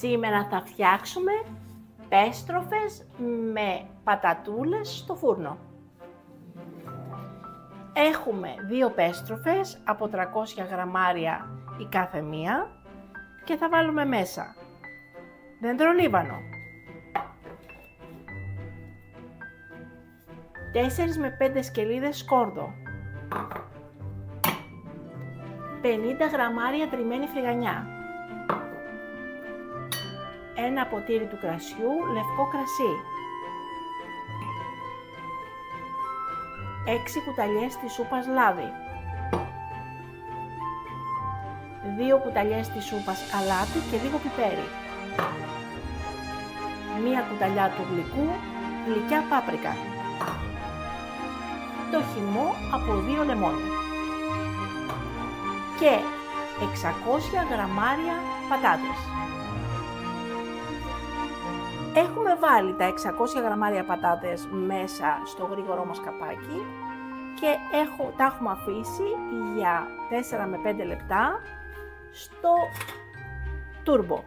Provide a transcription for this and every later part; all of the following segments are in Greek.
Σήμερα θα φτιάξουμε πέστροφες με πατατούλες στο φούρνο. Έχουμε 2 πέστροφες από 300 γραμμάρια η κάθε μία και θα βάλουμε μέσα δεντρολίβανο, 4 με 5 σκελίδες σκόρδο, 50 γραμμάρια τριμμένη φρυγανιά, 1 ποτήρι του κρασιού, λευκό κρασί, 6 κουταλιές της σούπας λάδι, 2 κουταλιές της σούπας αλάτι και λίγο πιπέρι, 1 κουταλιά του γλυκού, γλυκιά πάπρικα, το χυμό από 2 λεμόνια και 600 γραμμάρια πατάτες. Έχουμε βάλει τα 600 γραμμάρια πατάτες μέσα στο γρήγορό μας καπάκι και τα έχουμε αφήσει για 4 με 5 λεπτά στο τούρμπο.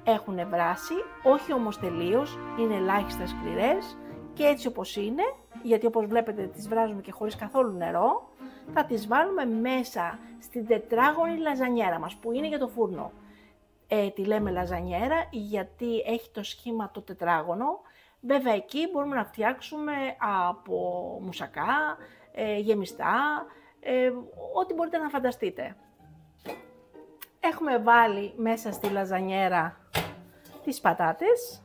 Έχουν βράσει, όχι όμως τελείως, είναι ελάχιστα σκληρές και έτσι όπως είναι, γιατί όπως βλέπετε τις βράζουμε και χωρίς καθόλου νερό, θα τις βάλουμε μέσα στην τετράγωνη λαζανιέρα μας που είναι για το φούρνο. Τη λέμε λαζανιέρα γιατί έχει το σχήμα το τετράγωνο. Βέβαια εκεί μπορούμε να φτιάξουμε από μουσακά, γεμιστά, ό,τι μπορείτε να φανταστείτε. Έχουμε βάλει μέσα στη λαζανιέρα τις πατάτες.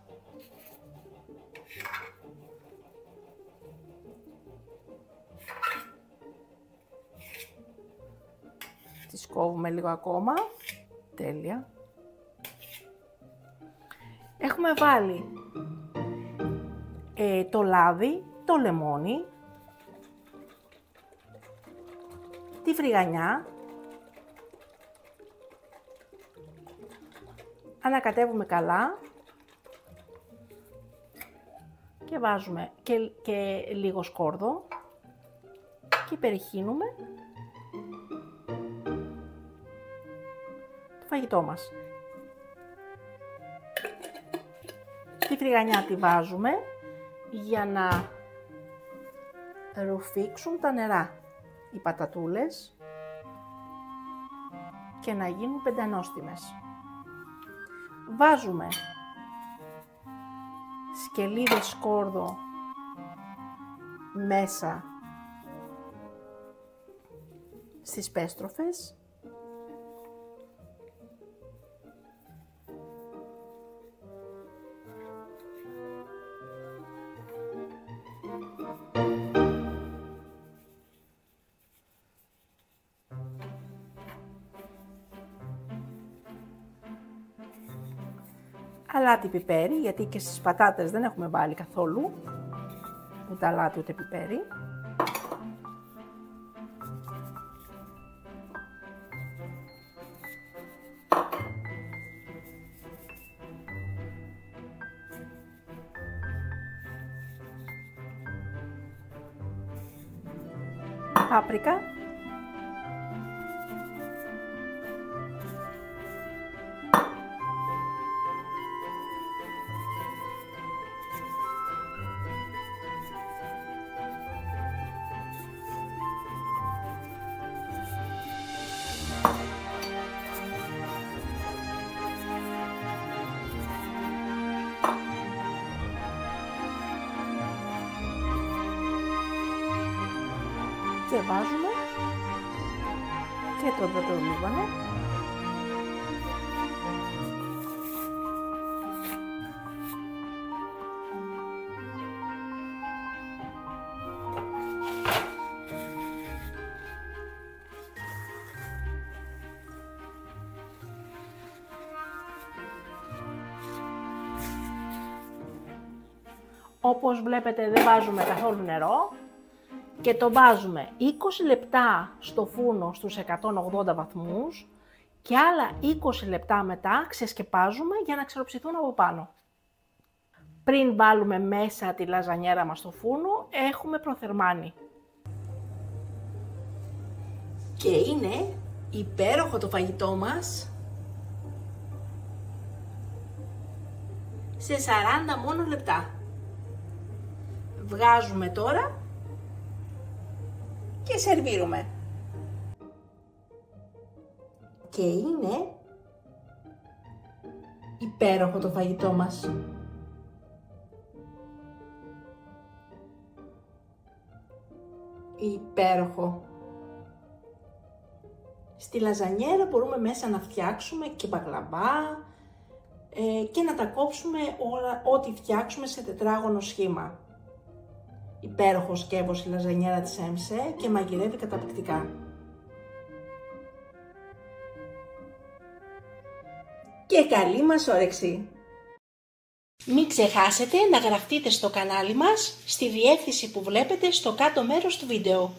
Τις κόβουμε λίγο ακόμα. Τέλεια. Έχουμε βάλει το λάδι, το λεμόνι, τη φρυγανιά. Ανακατεύουμε καλά και βάζουμε και λίγο σκόρδο και περιχύνουμε το φαγητό μας. Τη φρυγανιά τη βάζουμε για να ρουφήξουν τα νερά οι πατατούλες και να γίνουν πεντανόστιμες. Βάζουμε σκελίδες σκόρδο μέσα στις πέστροφες. Αλάτι πιπέρι, γιατί και στις πατάτες δεν έχουμε βάλει καθόλου ούτε αλάτι ούτε πιπέρι. Πάπρικα. Και βάζουμε και το δεντρολίβανο. Όπως βλέπετε δεν βάζουμε καθόλου νερό και το βάζουμε 20 λεπτά στο φούρνο στους 180 βαθμούς και άλλα 20 λεπτά μετά ξεσκεπάζουμε για να ξεροψηθούν από πάνω. Πριν βάλουμε μέσα τη λαζανιέρα μας στο φούρνο, έχουμε προθερμάνει. Και είναι υπέροχο το φαγητό μας. σε 40 μόνο λεπτά. Βγάζουμε τώρα και σερβίρουμε. Και είναι υπέροχο το φαγητό μας. Υπέροχο. Στη λαζανιέρα μπορούμε μέσα να φτιάξουμε και μπαγλαβά και να τα κόψουμε όλα, ό,τι φτιάξουμε σε τετράγωνο σχήμα. Υπέροχο σκεύος η λαζανιέρα της ΕΜΣΕ και μαγειρεύει καταπληκτικά. Και καλή μας όρεξη! Μην ξεχάσετε να γραφτείτε στο κανάλι μας στη διεύθυνση που βλέπετε στο κάτω μέρος του βίντεο.